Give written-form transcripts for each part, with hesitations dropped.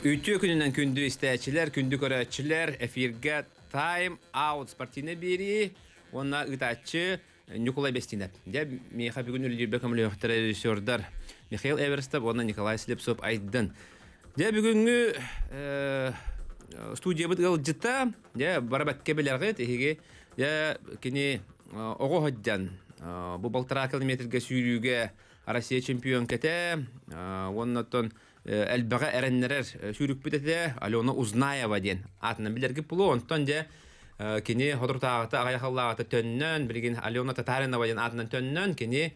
Ütü gününden kündü istəyicilər, kündü görəçilər, efirgə Time Out sportine biri, ona ıtaçı Nikolay Bestinov. Ya Mixail bugün ülübə kamilyoxtar rejissörlər Mikhail Everstov, ona Nikolay Slepsov aydın. Ya bugünkü studiya bit gılcıta, ya barabakka belərgət, ya kini oğu haccan. Bu 1,5 kilometrga sürüge Россия чемпион кете, оннотон элбага эреннерер сүйрүк бүтете Алена Узнаева ден. Атынан билерге пулу онтон же кини ходуртагыта агайхаллагыта төннөн билген Алена Татаринова ден атынан төннөн кини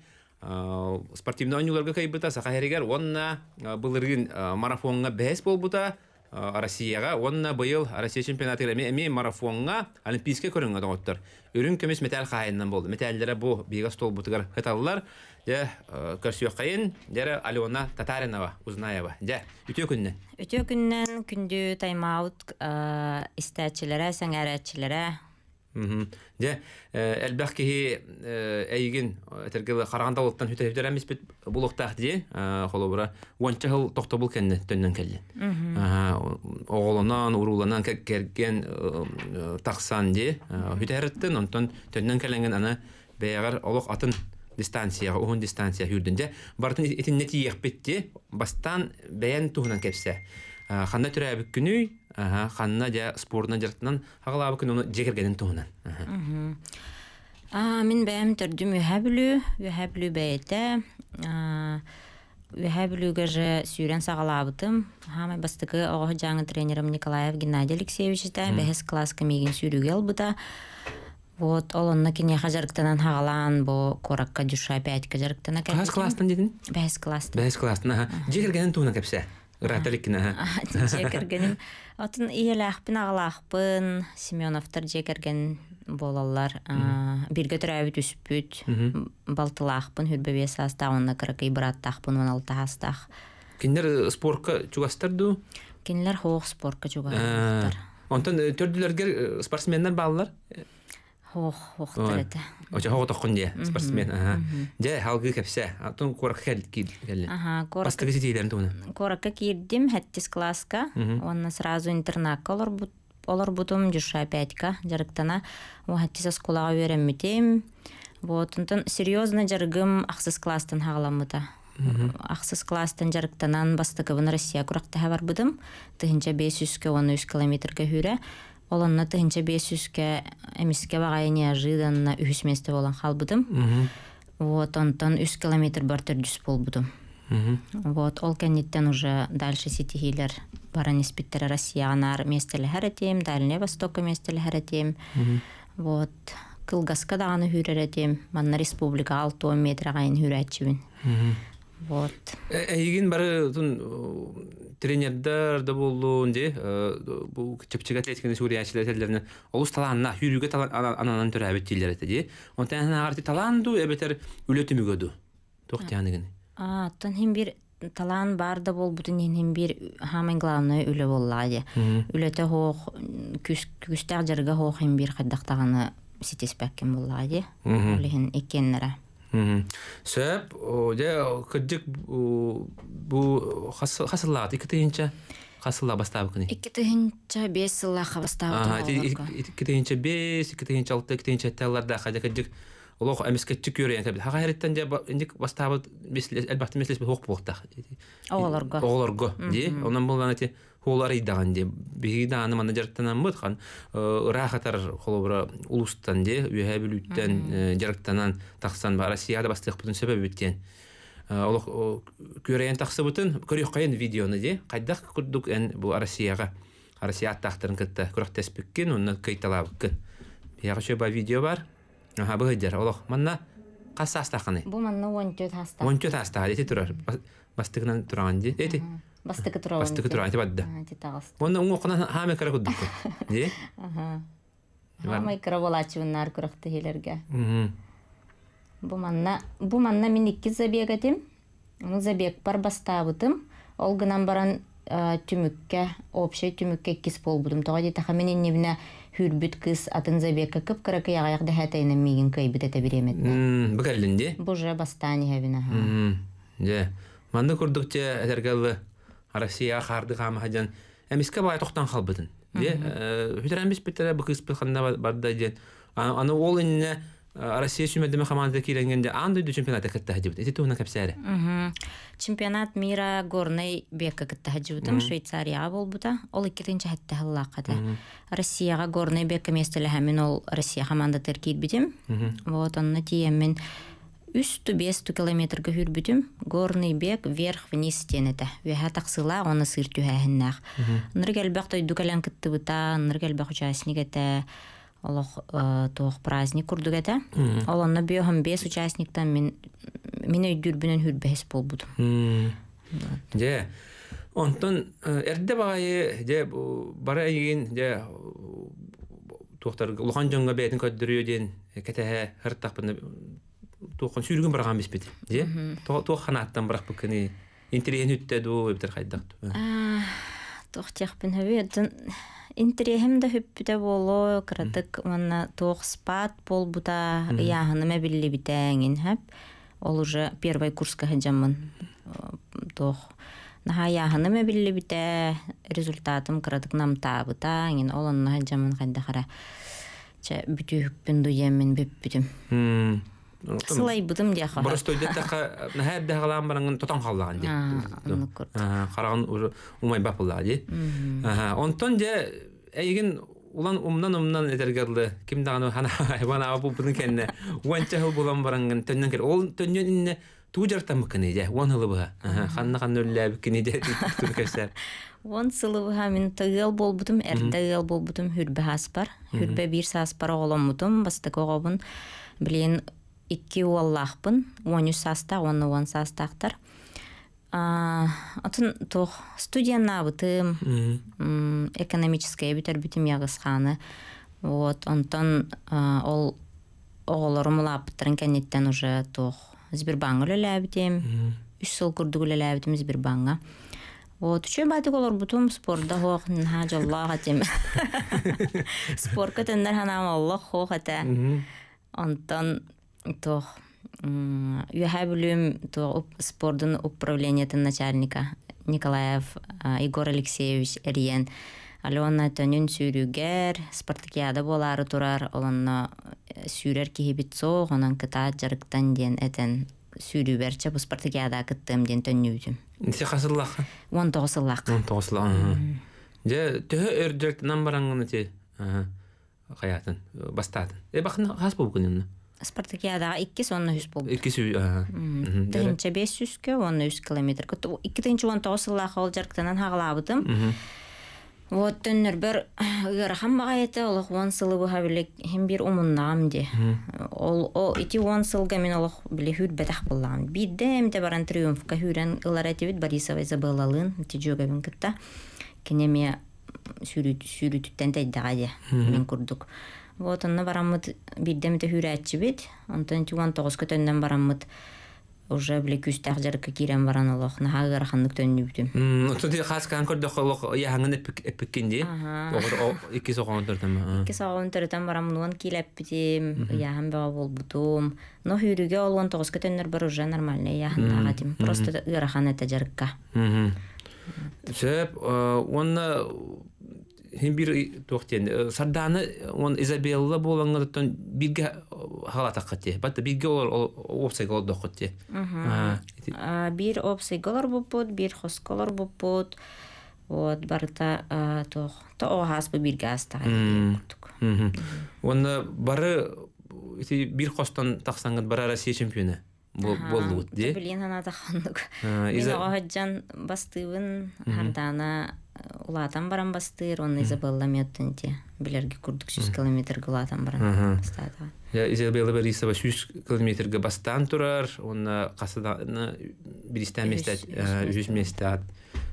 спортивный ойнуларга кайбыта сахаригер онна былыргын марафонга бәс болбута Россияга онна быйыл Россия чемпионаты эми марафонга олимпийский көрүнгө доңоттор. Үрүн көмөс металл кайындан болду. Металлдер бу бига стол бутугар хаталлар. Я көрсөк кайын, дәре Алена Татаринова, Узнаева. Ja, үтө күннән. Үтө күннән күндү тайм-аут истәчиләре, сәңгәрәчиләре. Ja, әлбәхки әйген тергеле карагандалыктан хүтәһүдәремис бит булыктак ди, холобра. Онча хыл тохтобул кенне төннән келде. Оголонан, уруланан керген таксан ди, хүтәрәттен онтон төннән келгән аны бәягар олык атын дистанцияга, угун дистанция хүрдүндө бартын этин нетиек битти, бастан бәян туһунан кепсе. Ханна төрәбик күнү, ханна ja спортна жартынан хагалабы күнү жегергенин туһунан. Мин бәям төрдүм үһәблү бәйте. Үһәблүгә же сүйрән сагалабытым. Хамай бастыгы огы жаңы тренерым Николаев Геннадий Алексеевич та бәһәс класс кемеген сүйрүгә албыта. Вот, олонна кине хажарктанан хагалан, бо коракка дүша 5 кажарктана кәпсе. Бәһәс класстан дидин? Бәһәс класстан. Бәһәс класстан, жегергенин туһунан кепсе. Раталикина. Жегергеним. Атын иелахпын агалахпын, Семеновтар жегерген болалар. Бирге төрәбит үспүт, балтылахпын, хүрбебе саста, онна кыракай браттахпын, 16 хастах. Кинлер спортка чугастырду? Кинлер хоқ спортка чугастыр. Онтан төрдүлөргө спортсмендер балалар? Хоқтар это. Оча хоқ тоқын де, спортсмен. Же халгы кепсе, атын коракка келди. Бастыгы сетейлерин туна. Коракка кирдим, 7 класска. Онна сразу интернатка олар бутум, жуша 5-ка жарыктана. О 7 сколага өреммитем. Вот, онтан серьезно жаргым ақсыз класстан хагаламыта. Ақсыз класстан жарыктанан бастыгыбын Россия куракта хабар будым. Тыгынча 500-13 километрге хүрә. Оланна тыгынча 500-ке эмиске багай неожиданно 3 месте болан халбыдым. Вот, онтан 3 километр бар төрдүс болбудум. Вот, ол кенниттен уже дальше сетихилер баран испиттері Россиянар местелі харатем, Дальне Востока местелі харатем. Вот, Кылгаска дағаны хүрәретем, манна республика 6 метр ғайын хүрәтчібін. Вот. Егин бары тренердер да болду де, бу чепчига атлетиканы суриячлерлерне олус таланна хүрүгө ананан төрөбөт дилер эти. Онтан арты таланду эбетер үлөтүмүгөдү. Токтяныгын. Тон хим бир талан бар да болбутун хим бир хамын главный үлө боллады. Үлөтө хох күстәр жарга хох хим бир кадактаганы ситеспеккен боллады. Улehen экеннере. Сөп, о кыдык бу хасыллат икетинче хасылла бастабы кыны. Икетинче 5 сыллаха бастабы. Икетинче 5, икетинче 6, икетинче талларда хажа кыдык олох эмискетчик көрөйөн кабил. Хагайреттен же индик бастабы элбакты меслес хок болта. Оголорго, ди. Онан болгон эти холар идаган ди. Бигида аны менеджерттен мытхан рахатар холобра улустан ди, үһәбүлүттен жарыктанан таксан ба Россияда бастык бүтүн себеби биттен. Олох көрөйөн таксы бүтүн көрөк кайын видеоны ди. Кайдак курдук эн бу Россияга. Россия тактырын кытта көрөктеспеккен, онна кайталабык. Ягы ба видео бар. Бу хәдер олох манна кассастаканы. Бу манна 14 хаста. 14 хаста эти турар. Бастыгынан турган ди. Эти Бастыгы турган. Бастыгы турган бадда. Онда уңукна хаме кара куддук. Ди? Хаме кара болачуннар куракты хилерге. Бу манна мин 2 забегатым. Аны забег бар бастабытым. Ол гынан баран түмүккө, общий түмүккө 2 болбудум. Тогади тахаминин небине хүрбүт кыз атын забекка кып каракы ягаяк дәһәтәйне миген кайбыт әтә биремет. Бу кәлленде? Бу же бастани хәбина. Же. Манда курдукча әтергәлле Россия харды хама хаҗан эмискә бай токтан халбытын. Де хүтерән бис битерә бу кыз ханна барда ден. Аны ол инне Россия сүмәдеме команда киренгәндә андый чемпионатта китте хаҗыбыт. Эти туна капсәре. Чемпионат мира горный бекка китте хаҗыбытым Швейцария булбыта. Ол 2-нче хәтта халлаката. Россияга горный бекка местеле һәмин ол Россия команда теркит битим. Вот онны тиеммен 300-500 километрга хүрбүтүм. Горный бег вверх-вниз тенете. Веха таксыла оны сыртүһәһеннәх. Ныргелбәк той дукалан китте бута, ныргелбәк участник эте. Олох тоох праздник курдук эте. Олонна биоһам 5 участниктан мен өйдүрбүнөн хүрбәс болбутум. Же онтон эрде багы же бара еген же тоохтар улахан жонга бетин көддөрү ден кете хыртакпын тоохун сүргүн барган биспит. Же тоох ханаттан барак букыны интерен үттө ду битер хайдак. Тоох техпин хәведен интерехим да хүппүтэ боло кратык манна тоох спат болбута яһыныма билли битәңин хәп. Ол уже первый курска хаҗамын. Тоох наһа яһыныма билли битә результатым кратык намтабыта ин олонна хаҗамын хәддә хара. Чә бүтүппин дуемин биппүтүм. Сылай бутым дияха. Просто өйдәттәка наһа бәгалам баранган тотан халлаган ди. Караган уже умай бапылла ди. Онтон же эйген улан умнан этергәрле ким даганы хана хайвана абу бутын кенне. Уанча хыл булам баранган төннән кер. Ол төннән инне туҗартам кыны ди. Уан хылы бу. Ханна өлләб кини ди түкәсәр. Уан сылы бу мен тыгыл болбутум, эртегыл болбутум хүрбә хаспар. Хүрбә бир саспар оголомутум, бастык огобун билен 2 уаллахпын, 13 саста, 10 састақтар. Атын тоқ студияна бытым, экономическая битер битим яғысқаны. Вот, онтон ол оғыларым ұлапыттырын кәнеттен уже тоқ Сбербанк өлі битим, 3 сыл күрдік өлі битим Сбербанка. Вот, үші бәтік олар бұтым спорда хоқ, нха жаллах атим. Спорка тәндер ханам Аллах хоқ ата. Онтон тоох юхабулюм то спортын управлениятын начальника Николаев Игорь Алексеевич Эриен. Алена төнүн сүрүгер спартакиада болары турар, олонна сүрер кихибит соох, онан кыта жарыктан ден этен сүрүберче бу спартакиада кыттым ден төнүбүтүм. Несе хасыллаха? 19 сыллак. 19 сыллак. Же төһө өрдөртүнөн баранганы те хаятын бастатын. Бакын хас болгонун. Спартакиада 2 сонна хүс болду. 2 Тегенче 500-кө 13 километр. 2-нче 19 сыллак ол жарыктанан хагалабытым. Вот төннөр бер ырахам багайты олох 10 сылы бу хабилек хем бир умуннам ди. Ол ити 10 сылга мен олох биле хүрбетах буллам. Бидем де баран триумфка хүрен ыларативит Борисова Изабеллалын тижөгөбүн кытта. Кинеме сүрүтүттен тайдага мен курдук. Вот онна бараммыт биддем те хүрәтчи бит. Онтон 19 көтөндөн бараммыт уже биле күстәк жарыкка кирен баран олох наһа гараханлык төннүбүтүм. Тоди хаскан көрдө холок яһаңын эпиккенди. О 2 сагын төртөм. 2 сагын төртөм барамнуан килеп битим. Яһам бага болбутум. Но хүрүгө ол 19 көтөннөр бар уже нормальный яһын агатым. Просто гарахан эте жарыкка. Сөп онна Химбир тохтен сарданы он Изабелла болгондон бирге халатаккате. Батта бирге ол опсайгол дохотте. Бир опсайголор бупут, бир хосколор бупут. Вот барта то ohas bu бирге аста. Онна бары бир хостон таксаңгы бара Россия чемпионы болду де. Билин ана тахандык. Мен агаджан бастыбын хардана улатан баран бастыр, он Изабелла меттенте. Билерге курдук 100 километр улатан баран бастады. Я Изабелла Борисова 100 километрге бастан турар, он касаданы биристен местет, 100 местет.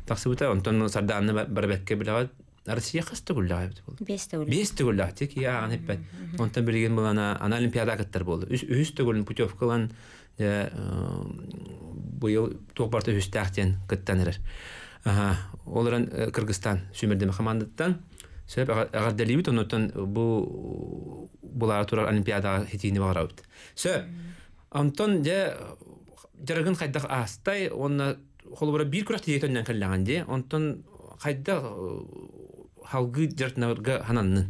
Таксыбыта, онтон сарданы барбекке билават. Россия касты гуллаа болду. 5 гуллаа тек яан хеппет. Онтон билген булана ана олимпиада каттар болду. 3 гулын путевкалан быйыл тоқпарты үстәқтен кыттанырыр. Оларын Кыргызстан сүмірдемі командаттан сөп ағардалибіт, онуттан бұлары турар олимпиадаға хетейіне бағарауыд. Сөп, онтан жарығын қайдақ астай, онна холбора бир күрәк тиетәннән каллаганде, онтон кайда халгы жартнарга хананны.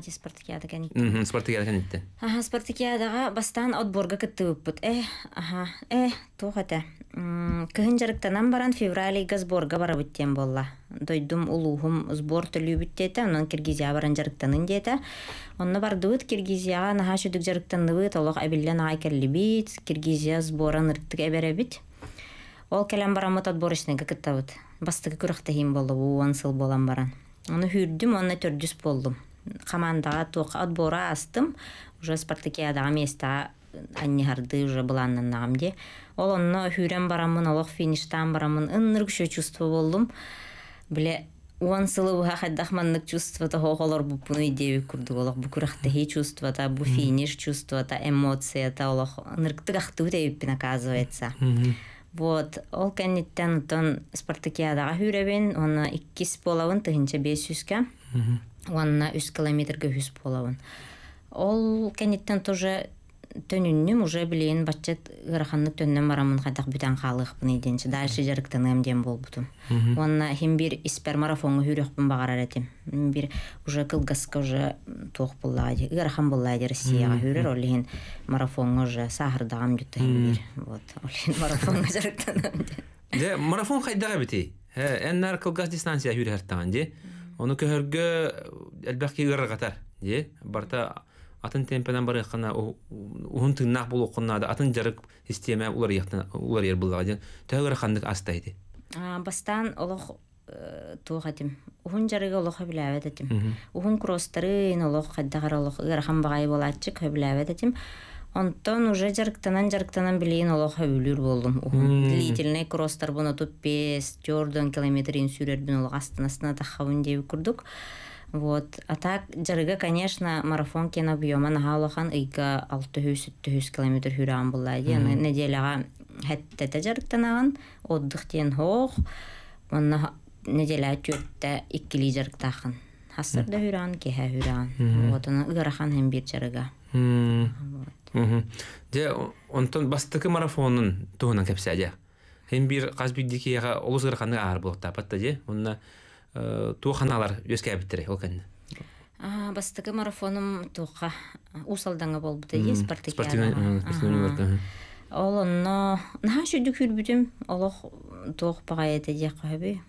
Спартакиада кәнит. Спартакиада кәнитте. Спартакиадага бастан отборга кыттыбыппыт. Тоғата. Кыһын жарыктанан баран февралийга сборга барабыттен болла. Дойдум улуғым сбор төлүбүттете, онон Киргизия баран жарыктанын дете. Онно бардыбыт Киргизияга наха шүдүк жарыктаныбыт, олох абиллен ага келлибит, Киргизия сборан ырттык эберебит. Ол келен барамыт отбор ишнеге кыттабыт. Бастыгы күрәктәһим болду, уан сыл болан баран. Оны хүрдүм, онна төрдүс болдум. Командага тоқ отбора астым, уже Спартакиадага места аннихарды уже буланнан нагамде. Ол онно хүрен барамын, олох фиништан барамын, ынныргүшө чувство болдум. Биле уан сылы уха хаддахманнык чувството хоголор бупуну идеви курдук, олох бу күрәктәһи чувството, бу финиш чувството, эмоцията, олох ынырктыгахтыбыт эйиппин, оказывается. Вот, ол кәнниттен утон Спартакиадага хүребин, оны 2 болабын, тыгынча 500-ка. Онна 3 километрге 100 болабын. Ол кәнниттен тоже төнүннүм уже билейин баччат ыраханнык төннөн барамын кайдак бүтән халыкпын иденче. Дальше жарыктанам дем болбутум. Онна хим бир испер марафонга хүрөкпүн багарар этим. Бир уже кылгаска уже тоқ буллады. Ырахан буллады Россияга хүрөр, олин марафонга уже сахардагам жутта хим бир. Вот, олин марафонга жарыктанам. Де марафон кайдага бити? Эннар кылгас дистанция хүрөртаган де. Onu köhörgö elbaki ırgatар, de. Barta atın tempedan bari qana uhun tınnak bulu qunada atın jarık sistema ular yer bulgadı. Tögөр xandık astaydı. Bastan oloq toğatim. Uhun jarıga oloq bilavet etim. Uhun crosstarın oloq qaddagar oloq ырхан багай болатчык bilavet etim. Онтон уже жарыктанан билейин олох өлүр болдум. Длительный кросстар буна туп 5-4 километрин сүрөрбүн олох астына тахабын деп курдук. Вот. А так жарыга, конечно, марафон кен объеман халахан ыйга 600-700 километр хүрән буллайды. Неделяга хәттәтә жарыктанаган, отдых тен хох. Онна неделя 4-2 жарыктахын. Хасырда хүрән, кеһә хүрән. Вот аны ырахан һәм бир жарыга. Де онтон бастыкы марафонун туһунан кепсәдә. Һәм бир казбиддикега олусыр ханны ар булыкта патта де. Онна туһаналар өскә биттере ол кенне. Бастыкы марафоным туха усалданга болбута ес Спартакиада. Ол онно наха шүдүк хүрбүтүм, олох тух багайта де кабы.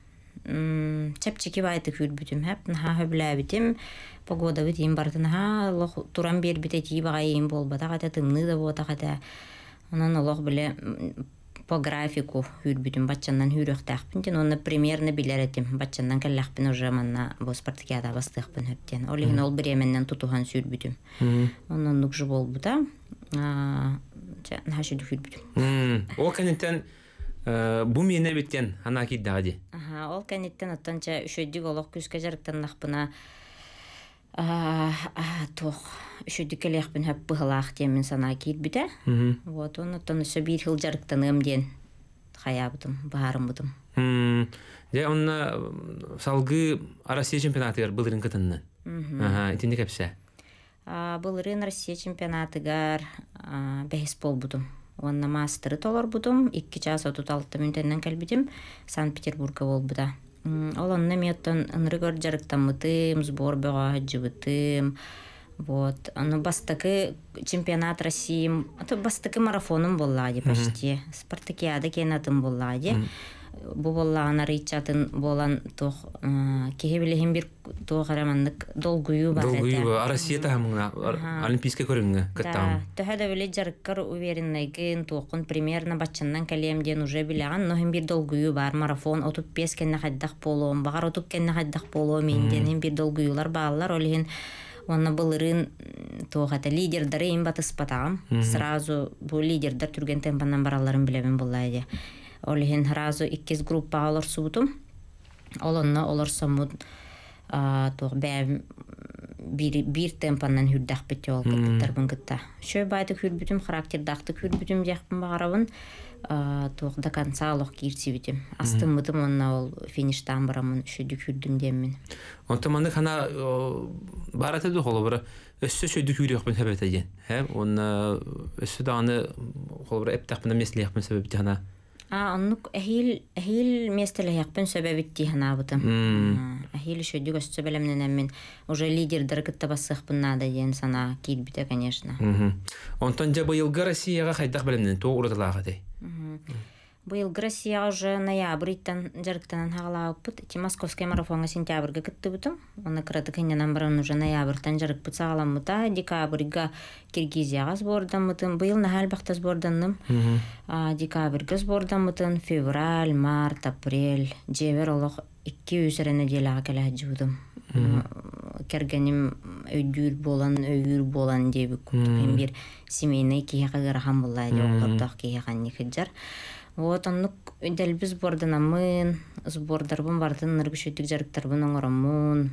Чапчики байты хүрбүтүм хәп наха хөбләбитим. Погода битим бартына лох туран бер битети багайым болбата ката тымны да бота ката. Онан олох биле по графику хүрбүтүм баччандан хүрөктәкпин. Онны примерно билеретим. Баччандан келләкпин уже манна бу Спартакиада бастыкпын хөптен. Олин ол биременнен тутуган сүрбүтүм. Онан нукжы болбута. Наша хүрбүтүм. О канеттен бу мене биттен ана киддади. Ол канеттен оттанча үшөдүк олох күскө жарыктан нахпына тох үшөдүк элехпин хап быгалак темин сана кирбите. Вот он оттан өсө бир жыл жарыктаным ден хаябытым, баарымбытым. Де онна салгы Россия чемпионатыгар былырын кытынны. Итинде кепсе. Былырын Россия чемпионатыгар бехис болбутум. Онна мастеры толор бутум, 2 час 36 минуттан келбитим, Санкт-Петербурга болбута. Ол онна меттен ынрыгор жарыктамытым, сбор бага жыбытым. Вот, аны бастакы чемпионат России, ато бастакы марафоным боллади почти. Спартакиада кенатым боллади. Бу боллаган арыйчатын болан тох кеһе билехин бир тогараманнык долгую бар. Долгую Россия тамына олимпийский көрүнгө каттам. Төһәдә биле жарыккар уверенныйгын токун примерно баччаннан калемден уже билеган, но хим бир долгую бар марафон отуп 5 кенне хаддак болом, багар отуп кенне хаддак болом менден хим бир долгуюлар баалар олин. Онна былырын тоғата лидердары им батыс патагам. Сразу бу лидердар түрген темпанан бараларын билебин буллайды. Олин сразу 2 группа алар субутум. Олонна олар самут тоқ бәм бир темпанан хүрдәк бите ол кыттарбын кытта. Шөй байды хүрбүтүм, характердакты хүрбүтүм жакпын багарабын. Тоқ да конца алох кирси битим. Астымытым онна ол фиништан барамын, шөйдүк хүрдүм демин. Онтаманды хана бараты да холобра өссө шөйдүк хүрөкпүн себеп эген. Онна өссө даны холобра эптакпын меслиякпын себеп хана Оннук эхил местелехпен сөбәбитти ханабытым. Эхил шөйдүк өссөбелемнен мен уже лидердер кытта бассыхпын нада ден сана килбите, конечно. Онтон жа быйылга Россияга хайдак белемнен то уруталага дей. Быйыл Россия уже ноябрьтан жарыктанан хагалааппыт. Ти московский марафонга сентябрьга кыттыбытым. Оны кыраты кеннен баран уже ноябрьтан жарыкпыт сагаламмыта. Декабрьга Киргизияга сбордаммытым. Быйыл нахал бакта сборданным. Декабрьга сбордаммытын. Февраль, март, апрель. Жевер олох 2 неделяга келе жудум. Кергеним өйдүр болан дебик куттук. Бир семейный кияга гарахан буллай деп олордох кияхан никиджар. Вот оннук дәлбіз борданамын, сбордарбын бардын ныргышөттік жарықтарбын оңырамын,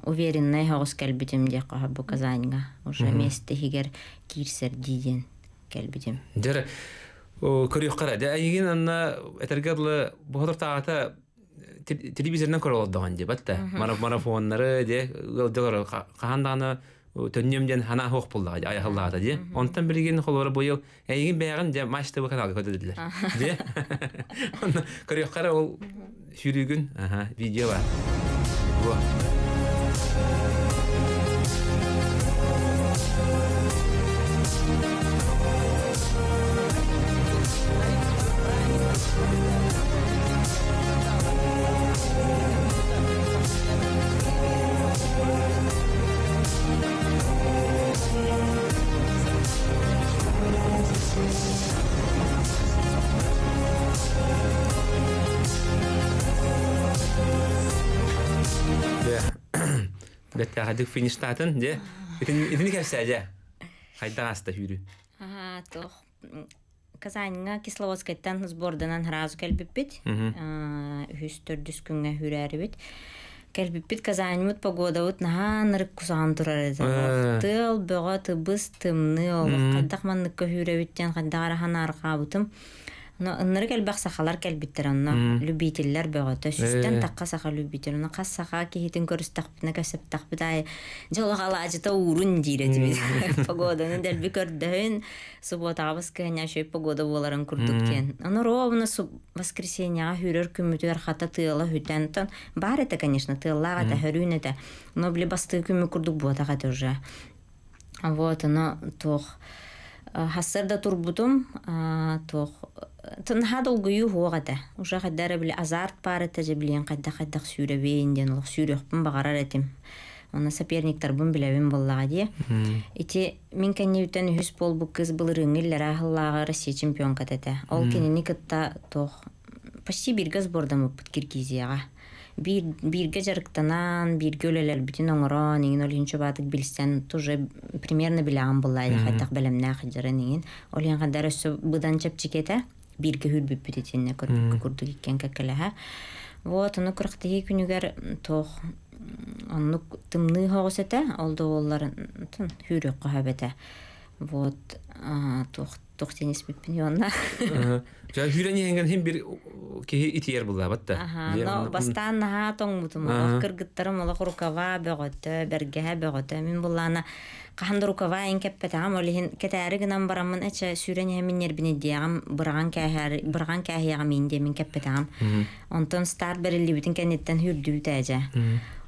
уверенный хоғыз кәлбітім де қағабы Казаньға. Уже месті егер кирсер дейден кәлбітім. Дәрі, көрек қара. Әйген анна әтергерлі бұғыдыр тағата телевизордан көрі олдаған деп, әтті. Марафонлары де, қағандағаны төннемден хана хоқ болдыға, аяқыллағата де. Онтан білген қолары бойыл, әйген бәйіғін де матчтабы каналға көтеділер. Де? Көрек қара ол жүрігін видео бар. Бетте хадик фиништатын, де? Итini кәпсәҗә. Хайда аста хүрү. Тох. Казаньга Кисловодскайдан сборданан разу кәлбиппит. 3-4 күнгә хүрәрбит. Кәлбиппит Казаньмут погодавыт наханырык кусаган турар еді. Тыл бөға тыбыз тымны олық. Қайдақ маннық көрәбіттен қайдағара ханарға бұтым. Оннары кәлбәқ сақалар кәлбиттер, онна любителлер бөғаты. Сүстен таққа сақа любитель. Оны қас сақа кейтін көріс тақпына көсіп тақпыдай жолғала ажыта урын дейреті. Погоданы дәлбі көрдіғін субботаға басқыға шөй погода боларын күрдік кен. Оны ровны воскресеньяға хүрер күміті арқата тыйла хүтәнтін. Бар еті, конечно, тыйлаға та хүрін еті. Но білі бастығы күмі күрдік болатаға тоже. Вот, оны тоқ. Хасырда турбутум, тоқ. Тынха долгую хоғада. Уже қаддары білі азарт бары тәжі білен қайдақ сүйребейінден олық сүйрекпін бағарар әтім. Оны соперниктарбын біләбін боллаға де. Ити мен кәне үтен үз бол бұл кыз бұл рыңыллар ағыллаға Россия чемпион кәтәті. Ол кенені кітта тоқ. Почти бірге сбордамы бұт Киргизияға. Бірге жарықтанан, бірге өлелер бүтін оңыран, еңін олинчу батық білістен тоже примерно біліған боллайды қайдақ бәлемне қыджарын еңін. Олин қадар өсі бұдан чәпчекеті. Бирге хүрбіп бүтетенне көрдік екен кәкіліға. Вот, оны күріқтегі күнігер тоқ, оны тымны хоғыс әті, олды оларын хүрек қағабеті. Вот, тоқ тенес біппін йонна. Жа хүрені енген хем бір кеге итер бұлда, бәтті? Бастан наға тоң мұтым. Кыргыттарым олық рукава бәғоты, бәргеға бәғоты. Мен бұлланы қаханды рукава ең кәппетағам, олығын кәтәрі гынан барамын әчі сүрені әмін ербіні дейағам, бұрған кәхияғам енді мен кәппетағам. Онтон старт бәрілі бүтін кәнеттен хүрді бүті әжі.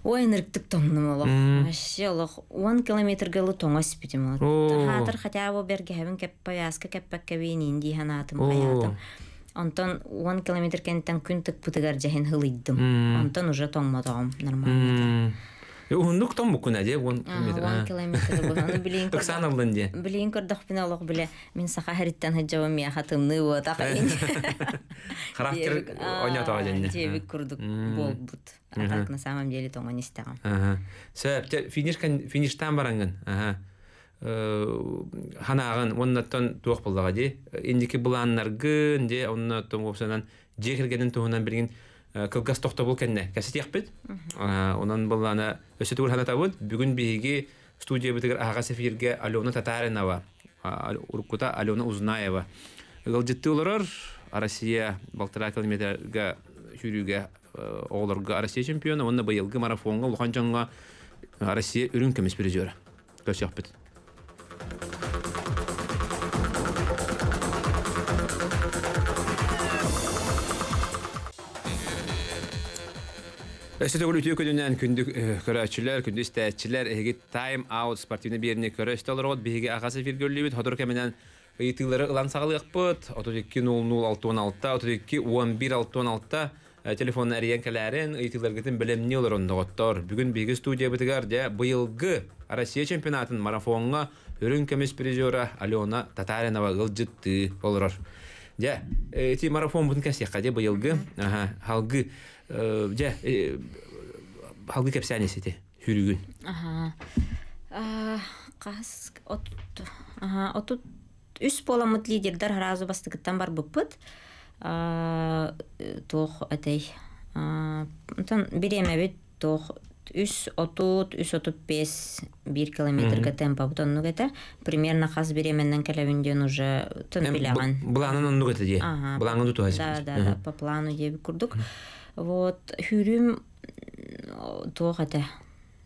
Ой, нырктык тоңным олық. Вообще олық 10 километргалы тоңа спитим олық. Хатыр хотя бы бәргеғабын кәппаясқа кәппәк кәбейін енді ханатым қаятым. Онтон 10 километр кәнеттен күн тік бұтығар жәхін хылыйдым. Онтон уже тоңмадағым нормально. Уһуннук том букуна де 10 километр. 10 километр буганы билин көр. Оксана булынде. Билин көрдөх бин алык биле. Мен саха хәриттән хаҗавым я хатымны вот тахин. Характер онята аженне. Тебик күрдүк бол бут. Так на самом деле тоңа не истәгән. Сәп фиништан баранган. Ханаган оннаттан туак булдыга ди. Индики буланнаргын де оннаттан опсанан жекергенен туһунан билген Кылгас тоқта бұл кәнне. Кәсет яқпет. Онан болланы өсі түгіл хана табыд. Бүгін бейге студия бітігір аға сефирге Алена Татаринова, Уркута Алена Узнаева. Ғылжетті оларар Россия балтыра километрға жүріге оғыларға Россия чемпионы. Онна байылғы марафонға ұлған жаңға Россия үрін көмес призері. Көс яқпет. Өстөгөл үтү көдүнөн күндүк көрөчүлөр, күндү истәчилер, эги тайм аут спортивный берне көрөстөлөр биге агасы фиргөллүбүт, ходор кеменен ыйтылары ылан сагалыппыт, 32-00-616, 32-11-616 телефон әриен кәләрен ыйтыларгытын белемни олар ондоғыттар. Бүгін биги студия бітігар де бұйылғы Россия чемпионатын марафонға үрін көмес призера Алена Татаринова ғылжытты олар. Ja, эти марафон бүтін кәсекқа де бұйылғы, халғы, халғы кәпсәнесі де хүрігін. Қас, отут үс боламыт лидердар разу бастығыттан бар бұппыт. Тоқ әтей. Береме бет тоқ үс отут 1 километрға темпа бұтын нүгеті. Примерно қаз беременнен кәләвінден уже түн біліған. Бұлаңын оны нүгеті де? Бұлаңын тұту әзір? Да, по плану дебі күрдік. Вот, хүрім тоқ әті.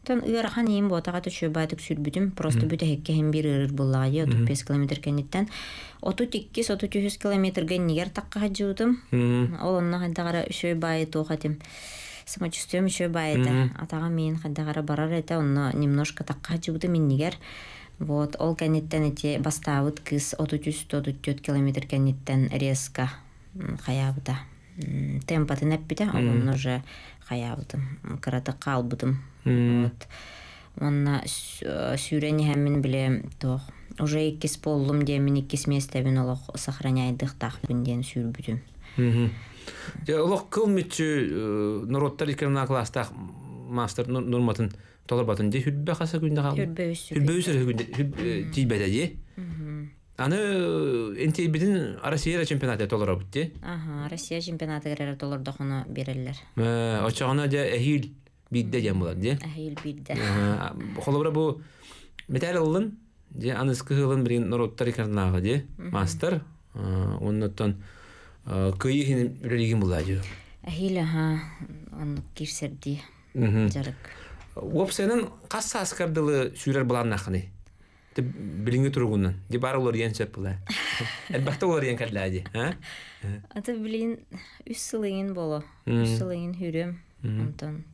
Тон ырахан ем ботаға түші байтық сүрбүтім. Просто бүті хекке хем бір ұрыр бұллағы 35 километр кәнеттен. 32-33 километрге негер таққа жудым. Ол онна қандағара үші байы тоқ әтім. Самочувствием үші байыды. Атаға мен қандағара барар әті, онна немножко таққа жудым мен негер. Вот, ол кәнеттен әте бастауыд кыз 33-34 километр кәнеттен резко қаябыда. Темпатын әппіде, олын уже қаябыдым. Қыраты қалбыдым. Вот. Онна сүйрені хәмін біле тоқ. Уже 2 болым демен 2 местебін олық сохраняйдық тақпын ден сүйрбүдім. Олық қыл мүтші Нұроттар екерімна кластақ мастер нұрматын толар батын де хүлбе қаса күнде қалды? Хүлбе өсірі күнде тейбәді де? Аны энтейбідін Россия чемпионаты толар бұд де? Россия чемпионаты кәрері толар доқыны берелер. Очағына де әйіл бидде дем болады де? Әйіл бидде. Қолыбыра бұл метал ұлын, анысқы ғылын бірін Нұроттар екерімнағы де? Мастер, оннаттан күйігін үрелеген болады. Әйіл, оны керсерді жарық. Опсайнан қасы асқардылы сүйрер бұлан нақыны? Біліңі тұрғынан. Де бар олар ең сөп бұла. Әлбақта олар ең кәрләді. Аты білейін үс сылыңын болу. Үс сылыңын хүрем.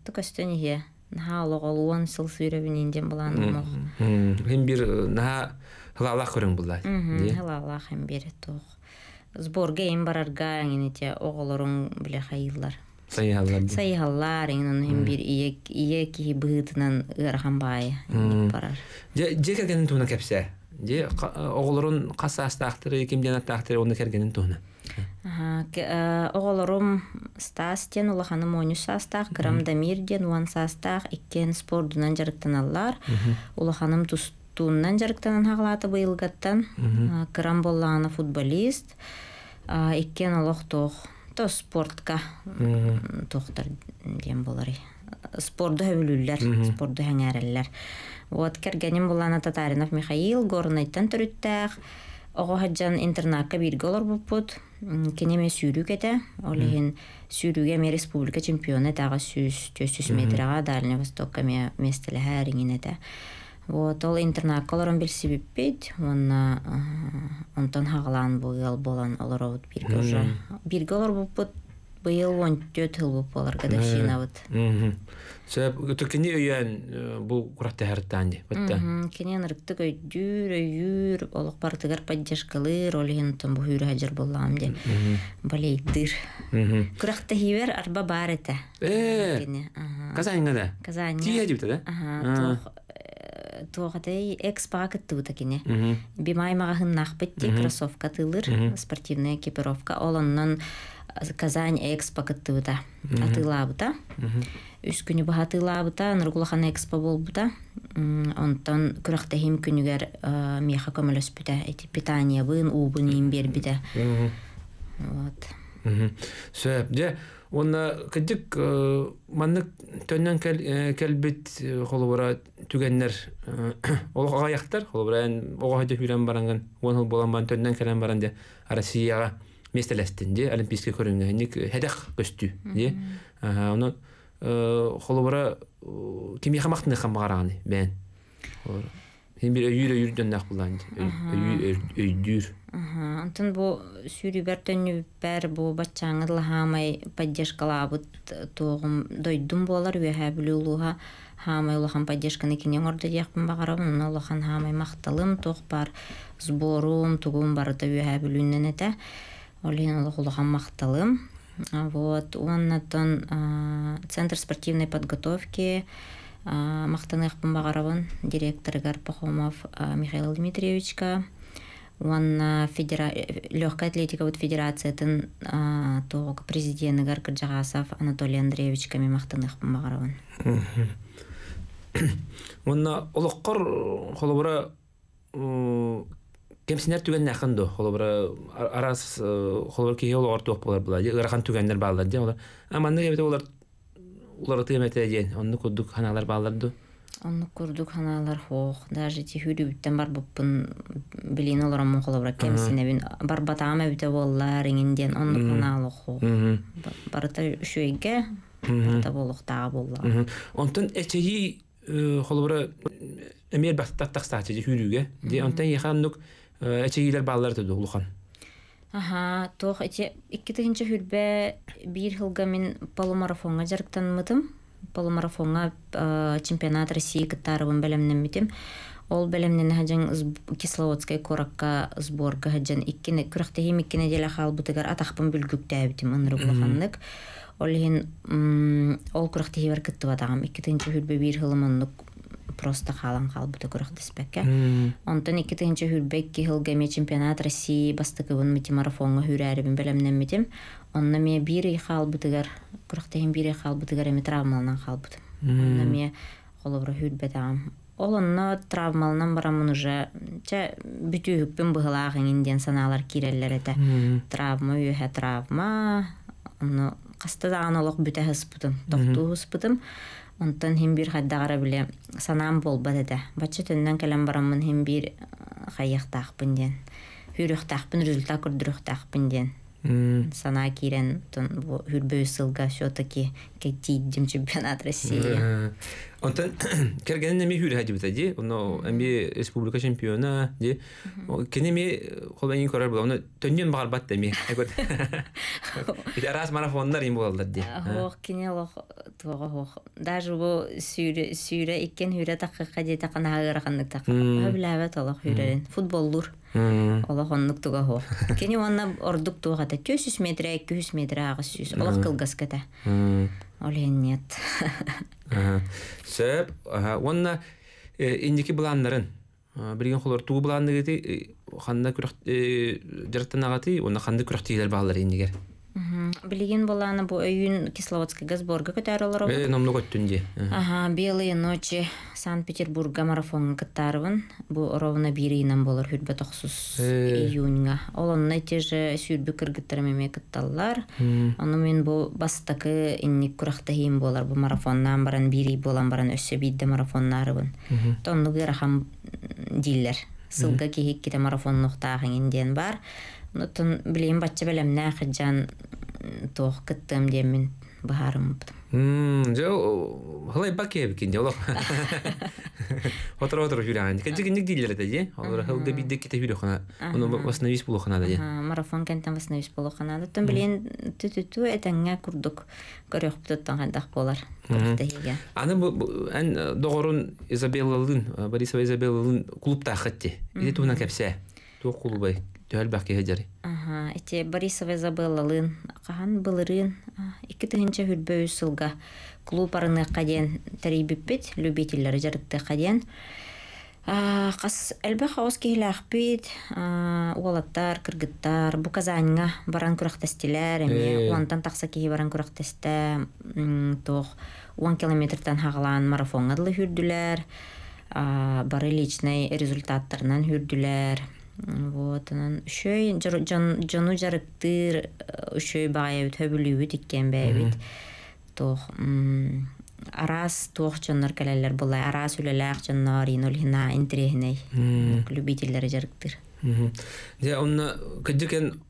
Тұқ өстен еге. Наға олық олуан сыл сүйребін енден бұланым оқ. Хем бір наға ғылалақ көрің бұла. Ғылалақ хем бір тоқ. Сборға ең барарға әңінете оғылырың біле қайылар. Сайығалар, ең бір ие кейі бұғытынан ғырған бай барар. Же кәргенін туғына кәпсә? Же оғылырын қасы астақтыры, кемден аттақтыры, оны кәргенін туғына? Оғылырым стастен, ұлақаным 13 састақ, Кырам Дамирден, 10 састақ, 2 спордынан жарықтан алар. Ұлақаным тұстуынан жарықтанан хағылаты бұйылғаттан. Кырам боллағаны футболист, 2 ұлақ тоқ. То спортка тоқтар дем болары. Спорду хөбүлүллер, спорду хәңәрелләр. Вот кергенем булана Татаринов Михаил горнайттан төрүттәк. Ого хаҗан интернатка бир голор бупут. Кенеме сүйрү кете. Олеген сүйрүгә ме республика чемпионы тагы 100 метрга Дальний Востокка ме местеле һәриңинәтә. Вот ол интернат колорон билси биппет, онтан хағылан бұйыл болан олар ауыт бірге уже. Бірге олар бұппыт бұйыл 14 жыл бұп олар қадақшин ауыт. Сөп, өтіркені өйен бұл құрақты әріттанды? Кенен ұрықтық өйдір, олық партығар паддешқалыр, олығын ұтын бұл үйрі әжір болам де. Балейдір. Құрақты хейвер арба бар еті. Казаньға да? Казаньға. Тие әдіпті да? Тоғатай экспаға кітті бұтакіне. Бимаймаға хыннақ бітті, кроссовка тылыр, спортивная экипировка. Олоннан Казань экспа кітті бұта. Атыла бұта. Үс күні бұға атыла бұта, Нұрғылақан экспа бол бұта. Онтан күріқті хем күнігер меха көміліс бұта. Питания бұн, ұбын ем бер бұта. Сөп, де, оны кәдік маннық төннен кәлбет қолыбыра түгеннер олық ағаяқтар, қолыбыра оға хайды хүрен баранған, 10 жыл болан барын төннен кәлен баран де Россияға местелестін де, олимпийский көрінгі, хәдәқ көстү де. Оны қолыбыра кемеға мақтынды қамға қарағаны, бән? Hem bir öйür dönnek bulan. Öйдүр. Антын бу сүүрүбер төннүбер бу баччаңы хамай поддержкалабыт тоогум дойдум болар үеһэ бүлүүлуха хамай улахан поддержканы кинен орда дияқпын багарабын улахан хамай макталым тоох бар сборум тугум барыта үеһэ бүлүүннен эте олин улахан макталым. Вот оннатон центр спортивной подготовки мактаныахпын багарабын директор Гарпахомов Михаил Дмитриевичка. Он легкая атлетика вот федерациятын тоог президенты Гаркыржагасов Анатолий Андреевич ками мактаных багарабын. Онна олоққор холобра кемсинер түгенне акынды. Холобра арас холобра кие олор тоқ болар була. Ырахан түгеннер балдар де олар. Аманны кебете олар тыгемете ден. Онны кудук ханалар балдарды. Онны курдук ханалар хоох. Даже ти хүрүбүттен бар буппун билин олорамын холобра кемсинебин. Бар батаама бите боллар иңинден онны ханалы хоох. Барыта үшөйге барыта болуктага боллар. Онтон эчеги холобра эмер бактактаксачы хүрүүгө. Де онтон яханнук эчегилер баллар туду улухан. Тоох эти 2-нче хүрбе бир жылга мен полумарафонга жарыктанмытым. Полумарафонга чемпионат России кытарыбын белемнемитим. Ол белемнен хаҗан Кисловодская коракка сборга хаҗан 2 күрәктәһим 2 неделя халбытыгар атакпын бүлгүктәбитим ынрыглаханнык. Олин ол күрәктәһибер кыттыбатагам 2-нче хүрбе бир жылымыннык просто халан халбыты күрәктәспәккә. Онтан 2-нче хүрбе 2 жылга ме чемпионат России бастыгыбын митимарафонга хүрәрибин белемнемитим. Онна ме бир халбытыгар күрәктәһим бир халбытыгар эми травмалынан халбыт. Онна ме холобра хүрбетагам. Олонно травмалынан барамын уже бүтү хүппен быгылагын инден саналар киреллер эте. Травма үһә травма. Онно кастадан олох бүтә хыспытым. Токту хыспытым. Онтан хим бир хаддагара биле санам болбат эте. Бачы төннән калам барамын хим бир хаяктакпын ден. Хүрүктакпын результат көрдүрүктакпын ден. Сана кирен тон хүрбө сылга все-таки кетидим чемпионат России. Онтан кергенне ми хүрэ хадибыта ди, оно эми республика чемпиона ди. Кенеми холбанин корар була, оно төннен багар батта ми. Ит арас марафоннар им болалар ди. Ох, кине лох туга хох. Даже бу сүйрө иккен хүрэ такка ди такана агыраханнык такка. Аблабат олох хүрэрен. Футболлур. Олох оннук туга хох. Кени онна ордук туга та 200 метр, 200 метр агыс. Олох кылгаската. Олен нет. Сөп, онна индики буланнарын бирген холор тугу буланныгыты ханда күрәк жарттанагаты, онна ханда күрәктилер баллар индигер. Билеген буланы бу өйүн Кисловодская газборга көтәрелер. Номлы көттүнде. Белые ночи Санкт-Петербурга марафонга кытарыбын. Бу ровно биринен болор хүрбе 9 июньга. Олонна теже сүрбү кыргыттар меме кытталлар. Аны мен бу бастакы инник күрәктәһим болар бу марафоннан баран бири болан баран өссө бидде марафоннарыбын. Тонну гырахам диллер. Сылга кихик ките марафон нуктагын инден бар. Нутун билейм бачча белемне хаҗан тоох кыттым демин бахарым. Жо халай бакеб кинде олох. Отро жүрән. Кәҗигинник дилер дә, алар халда бидде ките хүрәхана. Уны восновис булохана дә. Марафон кентен восновис булохана. Тон билен түтү этәнгә курдук. Көрөк тоттан гандак болар. Кырыктыга. Аны бу ан догорун Изабеллалын, Борисова Изабеллалын клубта хатты. Иде туна кепсә. Ту клубы. Тәл баки хаҗары. Эти Борисова Изабеллалын кахан булырын 2-нче хүрбө сылга клуб арыны каден тарибиппет любительләр жарыкты каден. Кас әлбә хаос киләхпит, уолаттар, кыргыттар, бу Казаньга баран күрәктәстеләр, эме онтан такса ки баран күрәктәстә, тох 10 километрдан хаглан марафонга дылы хүрдүләр. Бары личный результаттарынан хүрдүләр. Вот анан шөй жону жарыктыр шөй бая төбүлүбү тиккен бэбит тох арас тох жоннор келелер булай арас үлелак жоннор инолхина интерехней любительлер жарыктыр. Де онна кыдыкен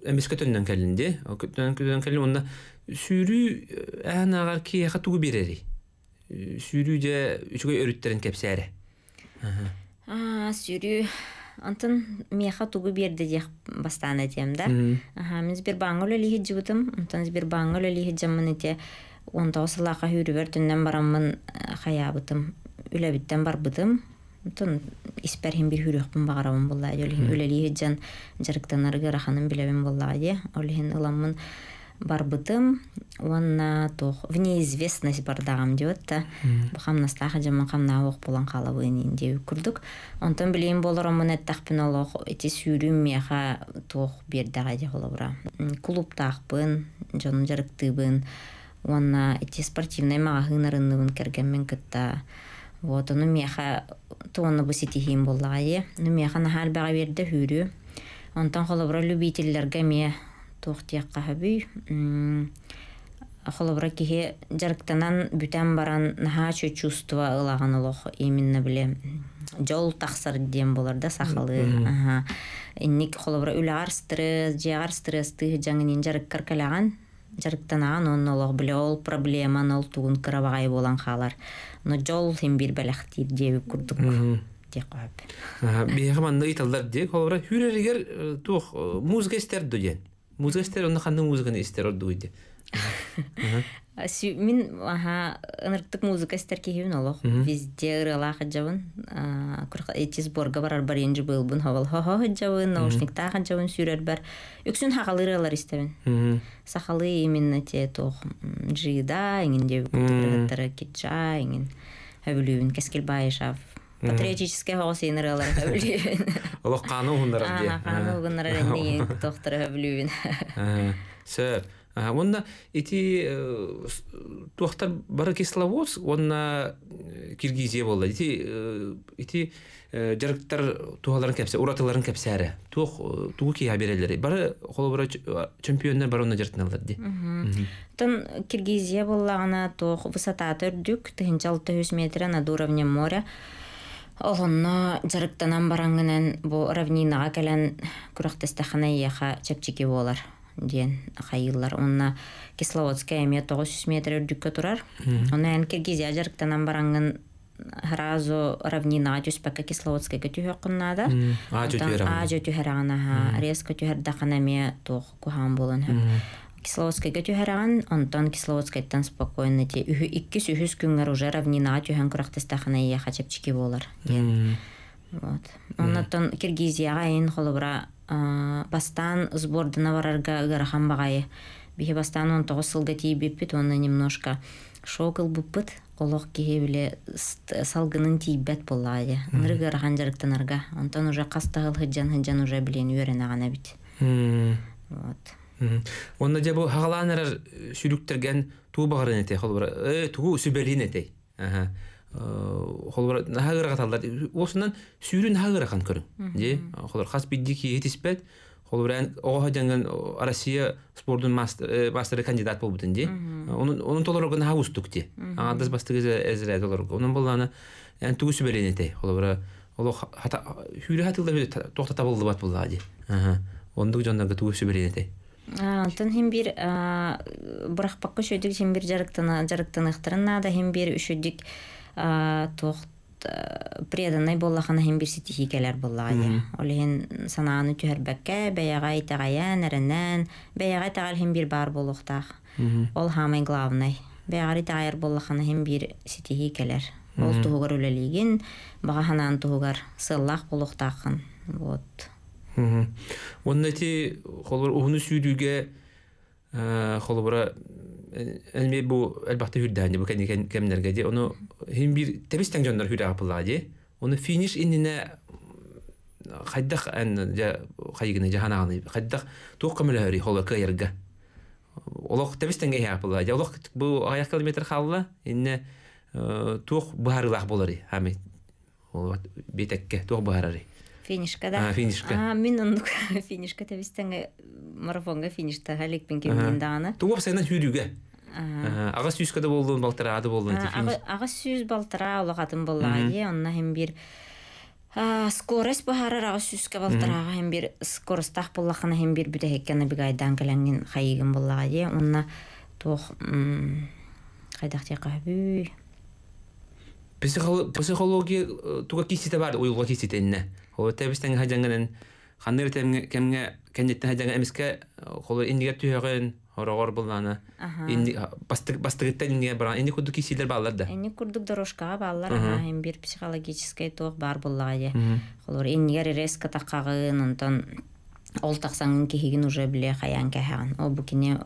эмискетөндөн келинди. Көтөн келин онна сүйрүү анагар ки хатугу берери. Сүйрүү же үчүгө өрүттерин кепсәре. Сүрү антын меха тугу берди дек бастан этем да. Мен Сбербанк өлелиһи жибытым, антын Сбербанк өлелиһи жаммын эте 19 сылака хүрүбер түннен бараммын хаябытым, үлебиттен барбытым. Антын исперхин бир хүрөкпүн багарабын буллай, өлелиһи жан жарыктанарга раханын билебин буллай. Олихин ыламмын барбытым, онна тох в неизвестность бардагам диотта. Бахамнастаха жаман камна ок болан калабын деп күрдүк. Онтон билейин болоромун эттакпын олох эти сүрүм меха тох бердага де холобра. Клубтакпын, жонун жарыктыбын. Онна эти спортивный магазинарынныбын кергенмен кытта. Вот ону меха тоонну буситихим боллай. Ну меха нахал бага берде хүрү. Онтон холобра любительлерге ме тохтиякка хабүй. Холобра кихе жарыктанан бүтән баран нахачу чувство ылаган олох именно биле жол тахсар дем боларда сахалы. Инник холобра үләгар стресс, жагар стресс жаңынин жарыккар калаган. Жарыктанаган он олох биле ол проблема ол тугун кырабагай болан халар. Но жол хим бир белехтир деп курдук. Дек кап. Бехманды италдар дек холобра хүреригер тух музыка истерди ден. Музыка истер онда кандай музыканы истер ордуйди. Мен ынырктык музыка истер кихибин олох. Везде ыралах жабын. Эти сборга барар баренжи былбын. Хавал хо жабын, наушниктаа жабын сүрер бар. Үксүн хакалы ыралар истебин. Сахалы именно те тох жида, иңин деп кутырыттары китча, иңин хөбүлүүн Кескелбайшав. Патриотическая хосин ыралар хөбүлүүн. Олох кануу хундарар де. Кануу гуннарар энди доктор хөбүлүүн. Сэр, онна эти тухтар бары Кисловодск, онна Киргизия болду. Эти жарыктар тухаларын кепсе, уратыларын кепсәре. Тугу кия берелери. Бары холобра чемпионнар бар онна жартыналар де. Тон Киргизия боллагана тух высота төрдүк, 600 метр над уровнем моря. Оғынна жарыктанан бараңгынан бу равнинага келен күрәктестәхана яха чепчики болар ден хайыллар. Онна Кисловодская эме 900 метр үрдүккө турар. Онна Киргизия жарыктанан бараңгын Харазу равнинага түспәккә Кисловодская түһөккүннада. Ажо түһәрагана резко түһәрдәхана ме тох кухан болон. Кисловодская түһәраган, онтон Кисловодскайдан спокойно те 200 күнгөр уже равнинага түһән күрәктестәхана яха чепчики болар. Вот. Оннан Киргизияга ин холобра бастан сбордына барарга гарахан багай. Бихи бастан 19 сылга тийбеппит, онна немножко шокол буппыт. Олох кихе биле салгынын тийбет боллайды. Ныры гарахан жарыктанарга. Онтон уже кастагыл хыджан уже билен үйренагана бит. Вот. Онна жабу хагаланар сүрүктөргөн туу багарын эте, холбора туу сүбелин эте. Холбора нагыра каталдар. Осунан сүрүн нагыра кан көрүн. Же, холбора хас биддики этиспет. Холбора ого жанган Россия спорттун мастер кандидат болбутун же. Онун толорго нагустук же. Андас бастыгы эзре толорго. Онун болланы туу сүбелин эте. Холбора олох хата хүрү хатылда токтата болду бат болду. Ондук жондарга туу сүбелин эте. Антон хим бир быракпакка шөдүк хим бир жарыктаныктарына да хим бир үшөдүк тохт преданный боллахана хим бир ситихикелер боллагы. Олен санааны түһәрбәккә бәягай тагаян әреннән бәягай тагал хим бир бар болуктак. Ол хамай главный. Бәягай тагайр боллахана хим бир ситихикелер. Ол тугар үлелеген багаһанан тугар сыллах болуктакын. Вот. Оннати холбор уһуну сүрүгө холбора элме бу элбахта хүрдәне бу кемнәргә ди. Оны һәм бир тебистән җаннар хүрә апылады. Оны финиш инне хаддах ан хайгына җаһанагы. Хаддах туқмылары холбор каерга. Олох тебистәнгә апылады. Олох бу аяк километр халла инне туқ барлах болары. Һәм бетеккә туқ барлары. Финишка да. Финишка. Мен ондук финишка тебистенге марафонга финишта халикпен кемден даны. Тугап сайнан хүрүгө. Ага сүйскада болдун, балтырады болдун. Ага сүйз балтыра олагатын боллагы. Онна хем бир скорость бахарар ага сүйскө балтырага хем бир скоростак боллакына хем бир бүтехеккена бигайдан келенген хайыгын боллагы. Онна тох кайдак текабүй. Психология туга кисите бар, уйга кисите инне. О тебистен хаҗаңган ханнер кемгә кеннеттен хаҗаңга эмискә холы индигә түйәгән хорогор булганы. Инди бастыгыттан инде бар. Инди куду кисилер баллар да. Энни курдук дорожкага баллар, һәм бир психологический тох бар буллага. Холор иннигә резко таккагын, онтон ол тақсаңын кехигин уже биле хаян кәһән. О бу кине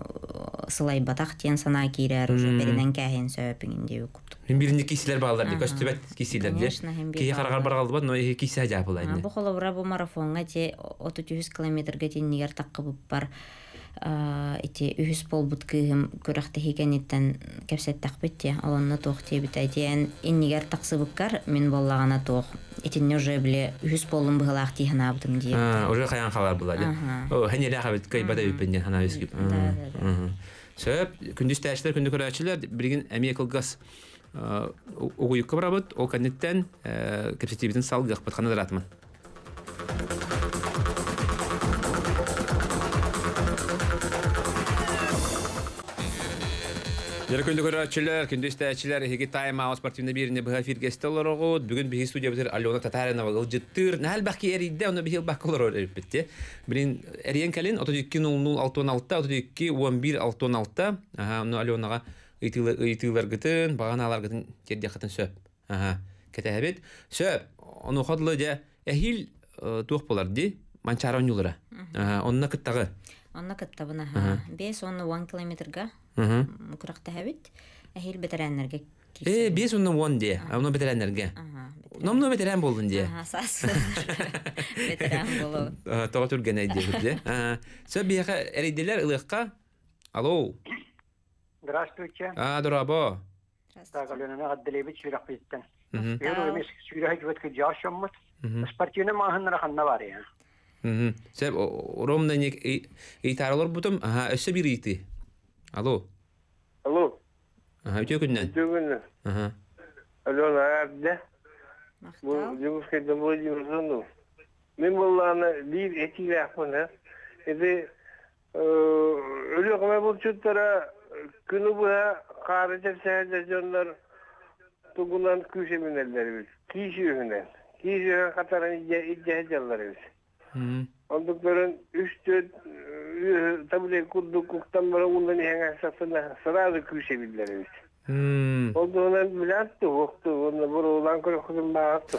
сылай батак тен сана кирәр уже беренен кәһен сөпиңин дип курдук. Мен биринде кисилер баллар ди, көстүбәт кисилер ди. Кие карагар баргалды ба, но кисе хаҗа булайды. Бу холобра бу марафонга те 30 километрге теннигер таккыбып бар. Ити үһүс болбут кыйым көрәхтә хигәнеттән кәпсәт тақбитте. Алонны тохты бит әйтән иннигер таксыбыккар мен боллагана тох. Итинне уже биле үһүс болым быгалак тихна бутым ди. Уже хаян халар булады. О, хәнелә хабит кай бада үпендән хана үскип. Сөп, күндүз тәшләр, күндү көрәчләр бирген әмия кылгас угуйыкка барабыт, ол кәннеттән кәпсәтибитен салгык батканы даратмын. Яркөнде көрәчләр, көндүз тәчләр, һеге тайм-аут спортивны бирне бу эфиргә олоргот. Бүген бихи студия битер Алена Татаринова гылҗыттыр. Нәл бәхки эридә, аны бихил бакылар битте. Билин эриен калин 32:00-06:16, 32:11:16. Аны Аленага ыйтылар гытын, баганалар гытын тердә хатын сөп. Кәтәбет. Сөп, аны хадлы да әһил тух булар ди. Манчарон юлара. Онна кыттагы. Онна кыттабына 5-10 километрга мукракта хабит әһил бетерәннәргә килсә. 5-10 ди. Аны бетерәннәргә. Номно бетерән булдын ди. Сас. Бетерән булу. Тога турган әйди. Сөп бияга эриделәр ылыкка. Алло. Здравствуйте. Дорабо. Так, Алена Гадделевич Ширахбиттен. Юрий Миш Ширахбит ки жашаммат. Спортивный магыннар ханна бар я. Сөп ромна ник итаралар бутым. Өсө бир ити. Алло. Алло. Өтө күннән. Алена Абда. Bu Cumhurbaşkanı Cumhurbaşkanı. Men bunlarını bir etiyle yapmanı. Öyle kadar bu çocuklara günü bu karıca seyirciler tuğulan küçümeneler biz. Kişiyle. Kişiyle katarın ihtiyacları biz. Ondan 3-4 tabii kurduktan beri ondan henüz sırada küçümeneler biz. Ondan bilattı vakti onu buradan kurulun bağırttı.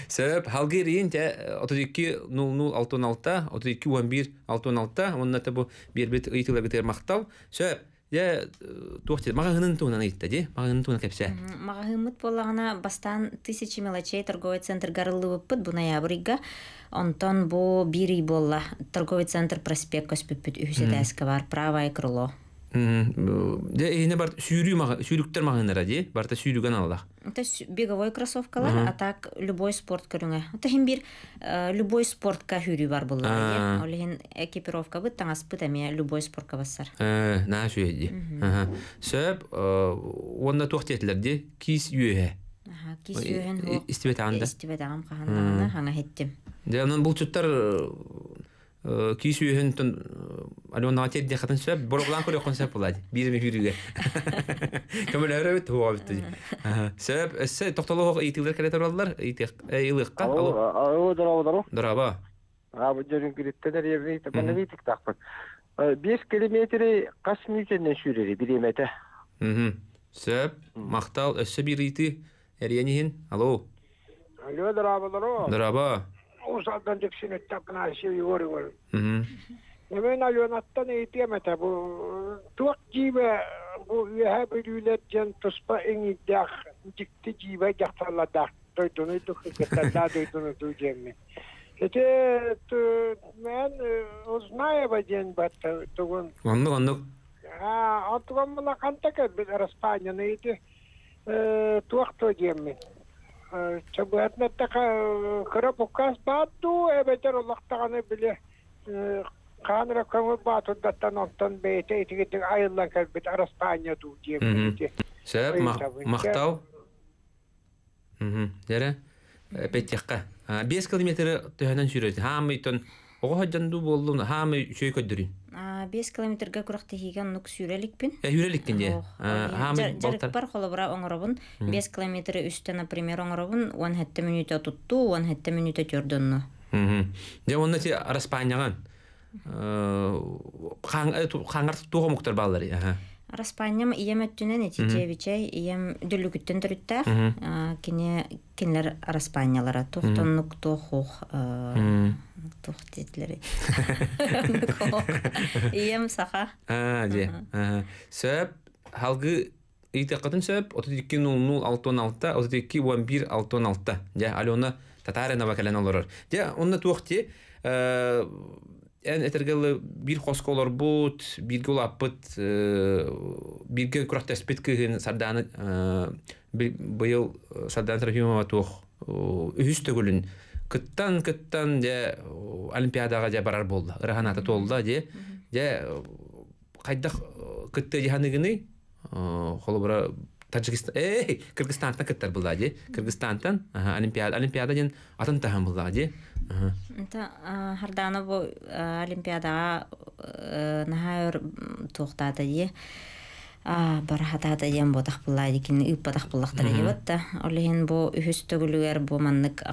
Sebep Halgeriyin te 32:00-06:16, 32:11:16, onunla tabu bir itiler getir maktal. Sebep ya tuhti magahının tuğuna itti di, magahının tuğuna kepse. Magahımıt bolağına bastan 1000 мелочей торговый центр гарылы быппыт бу ноябрьга. Онтон бу бири болла торговый центр проспект көспүппүт үһүсетәскә бар правое крыло. Де эне бар сүйрүктер магыннара ди, барта сүйрүгөн алалар. Это беговой кроссовкалар, а так любой спорт көрүңө. Это хим бир любой спортка хүрү бар булар. Олеген экипировка бит таңас бит эме любой спортка бассар. На шүйди. Сөп онда тохтетлер ди, кис үйе. Кис үйен хо. Истибет анда. Истибет агам каханна хана хеттим. Де анын бул чуттар кис үйен тон Алена тедде хатын сөп, бороглан көрө концепт булады. Бирме хүрүгө. Камера өтө болду. Сөп, эссе токтолого итилер келе туралар, ылыкка. Алло. Дораба. Бу жерин кириттер жерин тапана битик такпын. 5 километр каш мүчөндөн сүрөри биремете. Сөп, мактал эссе бир ити эренин. Алло. Алло, Дораба. Usaldan diksin ettakna şey yoruyor. Hemen Alena'dan eğitimete bu tuak jibe bu rehabilitasyon tospa engidak dikti jibe jaktarladak doydunu tukikatla doydunu duyacağım. İşte ben uznaya bajen battı tuğun. Anlık. Antuğum buna kantak bir Espanya neydi? Tuak duyacağım. Çabuatna taka karapukas batu ebeter Allah'tan bile kanra kamu batu dattan ondan bete etiket ayılan kalbet Araspanya du diye. Sebep maktav. Dere petyakka. 5 kilometre töhenen sürüyordu. Hamı ton oğu haccandu boldu. Hamı şey ködürün. 5 километрге күрәкте хигән нук сүрәликпин. Юреликкен де. Жарык бар холобра оңоробун 5 километр үстә, например, оңоробун 17 минутта тутту, 17 минутта төрдөннө. Де онны те Распаняган. Хаңар туга муктар баллары. Распаньям иеметтүнен этичевичей ием дүлүгүттен төрүттәр. Кинлер Распаньялара тухтоннук тухух тух тетлери. Ием саха. Де. Сөп халгы ите катын сөп 32.00.616, 32.11.616. Де Алена Татарина вакален олор. Де онны тухти этергеле бир хосколор бут, бирге лапыт, бирге күрәктәспит кыгын сарданы быел сардан Трофимова тух үстөгүлүн кыттан де олимпиадага же барар болду. Раханата толду де кайда кытты жаныгыны холобра Таджикистан, Кыргызстантан кыттар булда де. Кыргызстантан олимпиада ден атын тахам булда де. Та хардана бу олимпиадага нахайр тухтата де. Барахатата дем бодах буллайды кин ыппадах буллахтар ебатта. Олehen бу үстөгүлүгөр бу маннык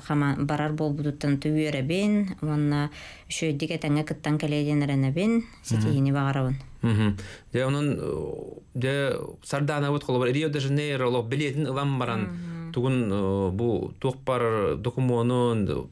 барар болбудуттан түбүребин, онна шөйдиге таңга кыттан келеденеренебин, сетини багарабын. Де онун де сардана вот холобар Рио де Жанейро ло билетин ылам баран тугун бу токпар документун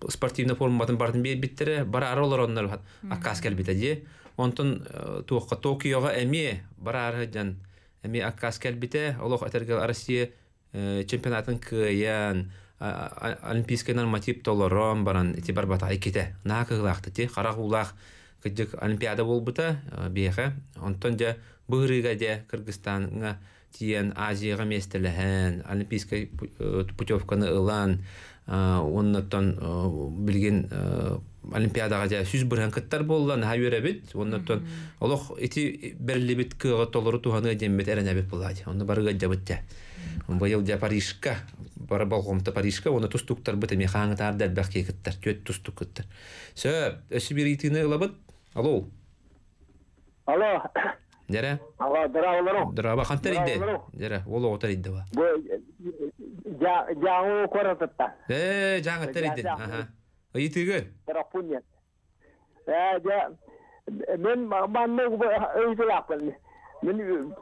спортивный форматын бардын биттере бара аролор оннор аккас келбите де. Онтон туокка Токиога эми барар жан эми аккас келбите олох этергел Россия чемпионатын кыян олимпийский норматив толором баран эти барбата айкете накыгылакты те карагулак кыдык олимпиада болбута беха онтон же быгырыга же Кыргызстанга тиен Азияга местелеген олимпийский путевканы ылан оннотон билген олимпиадага же сүз бирен кыттар боллан хайверебит оннотон олох эти берлибит кыга толору туханы дембет эренебит булады онны барыга жабытта быйыл же Парижка бара болгомта Парижка оны тустуктар бит эми хаңытар дербекке кыттар төт тустук кыттар сө өсүбиритине ылабыт алло Дера. Драба хантар иде. Дера, оло отар иде ба. Жаңы корататта. Жаңы иде. Аха. Айтыгы. Тарапунья. Мен манны өйдөлаппын. Мен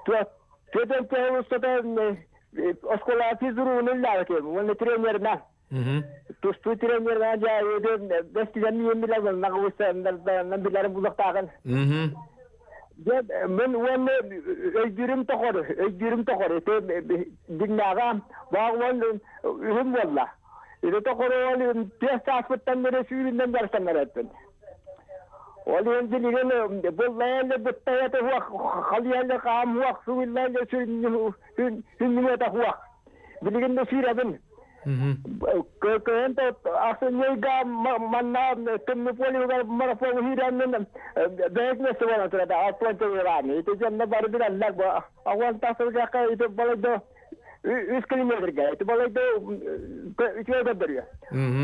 төтөн тегустан оскола физруны лаке. Мен тренерна. Тусту тренерна жа өдө бестиден емилеген нагыстан билерин булактаган. Men onu öldürüm tokarı. Dinleğe bağlan ürün valla. İşte tokarı olayım. Test asfıttan beri süründen dersenler ettin. Olayım diligen bulayla bittayete huak. Haliyayla kağım huak. Suvillayla hünnümete huak. Diligen de sürüdün. Kento aslında manna tümü poliga marafo hiranın bekmesi var aslında Atlanta verani. İşte canına var bir Allah bu. Avan tasarıca kayıt balıda 3 kilometre kayıt balıda 3 kilometre.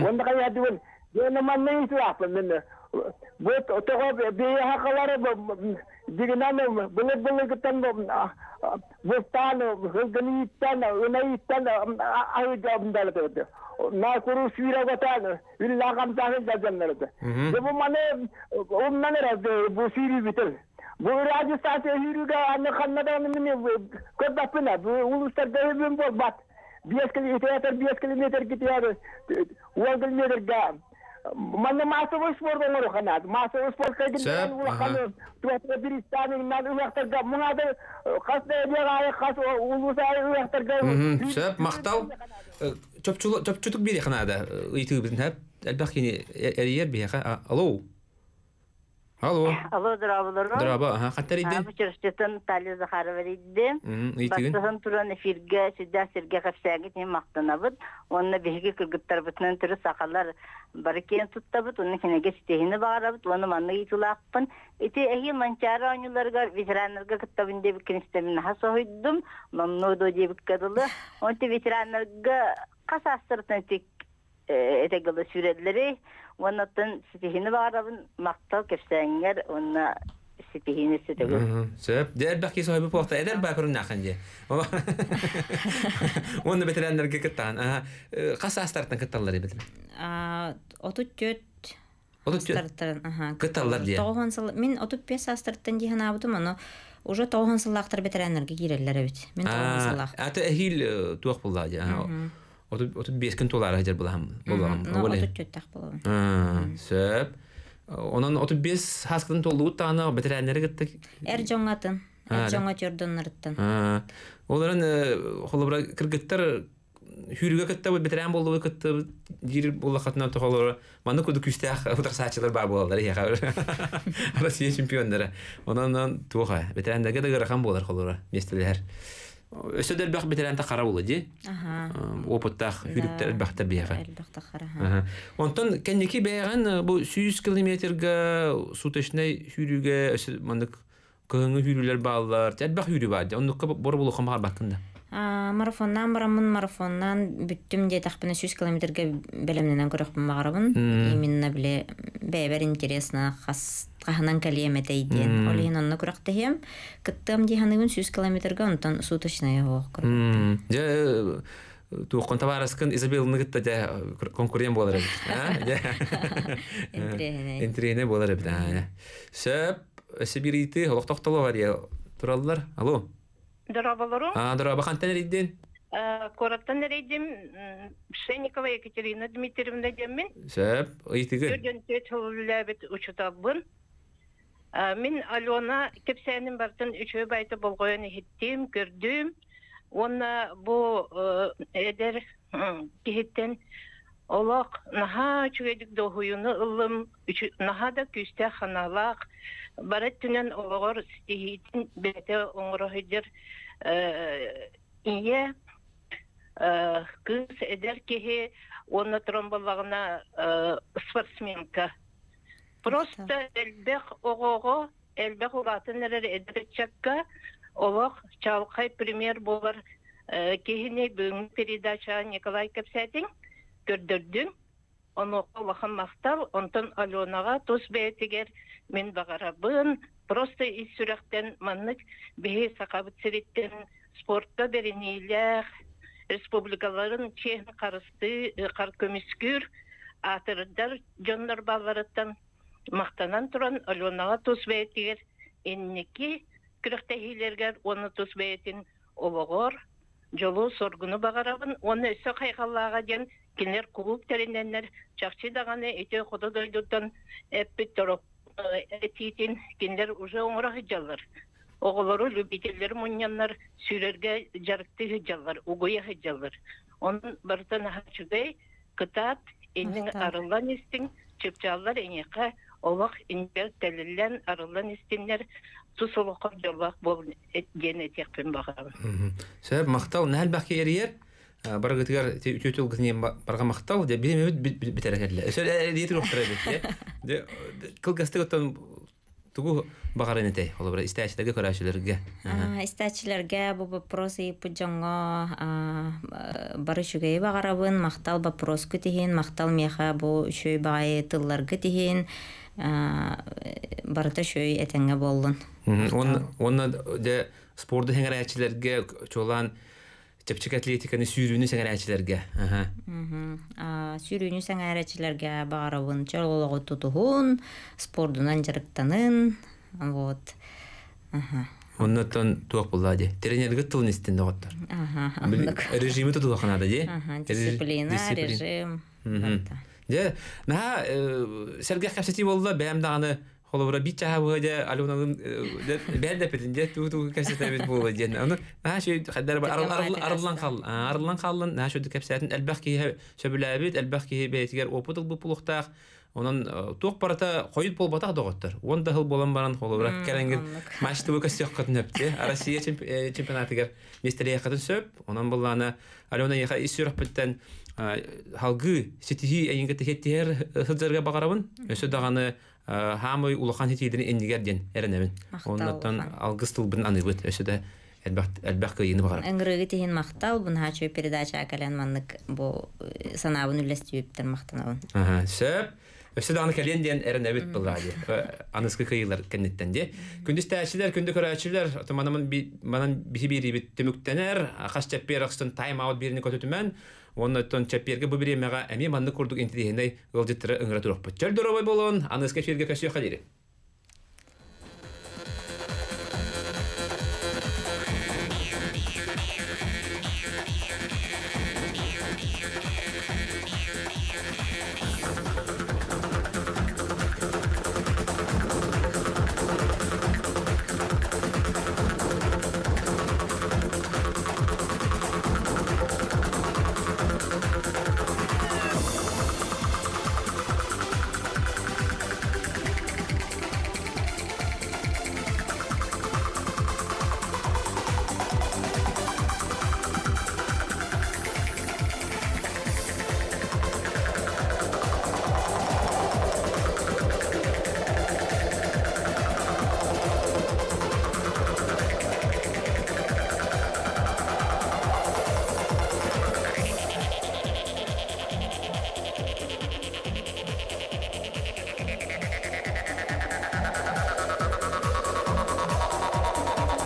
Onda kayıt diyor. Yana manna hiç yapmıyor. Bu toka bir hakaları diğerine bulut gitten bu tane hızgını tane önü tane ayıcam daldı. Nakuru şira gatan illakam tane jajanlardı. Bu mane ondan razı bu şiri bitir. Bu Rajasthan'da yürüge anne kannadan mı kadapına bu uluslar devrim bolbat. 5 kilometre gidiyor. 1 kilometre gam. Mana masuk sport orang kanat, masuk sport kayak gini kan, tuh diri stani nan uyak tergab, mengada khas dia raya khas ulusay uyak tergab. Sebab maktal, çöpçülük bir kanada, itu bizim hep, elbette yine eriyer bir ya, alo. Alo, Draba. Draba, kaçta idin? Bu çalıştığın Talya Zaharova iddim. Baştan turan efirge, südde kapsayık için maktanabıd. Onunla bilgi kırgıtlar bütün türü sakallar barıken tuttabıd. Onun kine geçtiğini bağırabıd. Onu manlı itulakpın. İti ehi mançara oyuncularga, veteranlarga kıttabında bir kinistemin hasohuydum. Mamnudu diye bir kadılı. Onu veteranlarga kasastırtın etik etegili süredleri. Ondan sitihini bağırabın maktal kepsenler. Onunla ситихини ситегү. Сөп, дер баки сойбу похта эдер бакырын наханже. Оны ветераннарга кыттан. Каса старттан кытталлар эбет. 34 старттан, кытталлар дия. Мен 35 старттан дихан абытым, аны уже 9 сыллактар ветераннарга киреллер бит. Мен 9 сыллак. Аты эхил туак булла дия. 35 күн толар хажар булам. 34 так булам. Сөп. Onun 35 haskın tolduğu tane veteranları gittik. Erjongatın. Erjongat yurdunlarıttın. Onların holabra kırgıtlar hürüge gitti veteran bolduğu gitti. Jir bolla katına toğlar. Bana kudu küstah odak saçlar babalar ya. Rusya şampiyonları. Ondan tuğa veteranlar da rakam bolar holabra. Mesteler. Ösöder bak veteran ta qara boldu. Опыттах hürüktер elbaqta beğen. Elbaqta qara. Ondan kendiki beğen bu 100 kilometrga sutashnay hürüge mandık kığını hürüler bağlar. Elbaq hürü vardı. Onu bor bolu xamar bakında. Marafondan büttüm diye taxpına 100 kilometrga belemnenen көрөкпүн багарабын. Именно биле бәбер интересно қахынан калиеметейден. Олин онны көрөктөйм. Кыттым диханыгын 100 километрга онтан суточная ок. Же тууккан табараскын Изабелны гытта да конкурент болар эди. Энтрене болар эди. Сөп Сибирийти олоктоктоло бар я. Тураллар. Алло. Дорабалару? Дораба кантан рейден? Кораттан рейдем Пшенникова Екатерина Дмитриевна деммен. Сөп, ыйтыгы. Жүрден төт хыллабет учутабын. Мен Алена кепсәнин бартын үчөө байты болгоен хиттим, көрдүм. Онна бу эдер кихиттен олак наха чүгедик дохуюну ылым, наха да күстә ханалак. Барат түнен ологор стихитин бете оңрохидер ие кыз эдер кеhe онна тромболагына спортсменка. Просто элбек огого, элбек улатын эдерчакка олог чалкай пример болар кехине бүгүн передача Николай Кепсетин көрдөрдүм. Оны олахан мактал, онтон Аленага тус бетигер мен багарабын, просто из сүрәктен маннык бе сакабыт сириттен спортта беренилер, республикаларын чен карысты, кар көмүскүр, атырдар жондар балларыттан мактанан туран Аленага тус бетигер энники күрөктехилерге оны тус бетин обогор, жолу соргуну багарабын, оны өсө кайгаллага ден кинер клуб териненнер чакчы даганы эте хода дойдуттан эппитторок этитин кинер уже оңрак жаллар. Оголору любительдер муньяннар сүрерге жарыкты жаллар, угуя жаллар. Он бартан хачугай кытат эннин арылан истин чыпчаллар энека олак инбер телилен арылан истиннер тусулукка жаллак бол дене текпен багам. Себеп мактал нәл баки ерер баргытыгар төтөл гыне барга мактал де билемебит битерекеле. Сөйле диетер октырабит. Де кылгастыгытан тугу багарынете. Ол бир истәчләргә көрәчләргә. Истәчләргә бу вопросы пуҗаңга барышугай багарабын мактал вопрос күтеген мактал меха бу шөй бай тылларга тиген барта шөй этеңгә болдун. Онна де спорт хәңгәрәчләргә чолан Чепчик атлетиканы сүйрүүнү сеңерәчләргә. Сүйрүүнү сеңерәчләргә барабын чолологы тутугун, спортунан жарыктанын. Вот. Оннан туак булды. Тренерге тылын истен дагыттар. Режимы тутуга канада ди. Дисциплина, режим. Де, на Сергей Капсети болды, бәмдаганы Холовра бича хавыда Аленаның бәлдә петинде ту кәсәтәбез булды дигән. Аны шуй хәдәр арылан калын, шуй кәсәтен әлбәхки шәбеләбит, әлбәхки бәйтгәр опытыл бу пулуктак. Онан тук парата койып болбатак дагыттыр. Онда хил болан баран холовра кәрәнгән матчты бу кәсәт катнапты. Россия чемпионатыгар мистерия катын сөп. Онан булланы Алена яха исүрәппәттән халгы ситиһи әйенгә тәһәттер хәзергә багарабын. Өсө даганы Хамой улахан хитиден эндигерден эренебин. Оннан алгыстыл бин аныбыт өсөдө әлбәхкә йыны багар. Эңгрәге тиһин мактал бун хачы передача акалан маннык бу санабын үлестиптер мактанабын. Сөп Өсі дағаны кәлен дейін әрін әбіт бұл ради. Анысқы қиылар кәнеттен де. Күндіз тәшілер, күнді көрәшілер, манан бихи-бері бит түміктенер, қас чәппер ұқсын тайм-аут беріні көтетімен, оны өттен чәпперге бұл біремеға әме манны көрдік интелігендей ғылжеттірі ұңыра тұрық бұт. Чәл дұрабай болуын, анысқы ферге көсі қадері.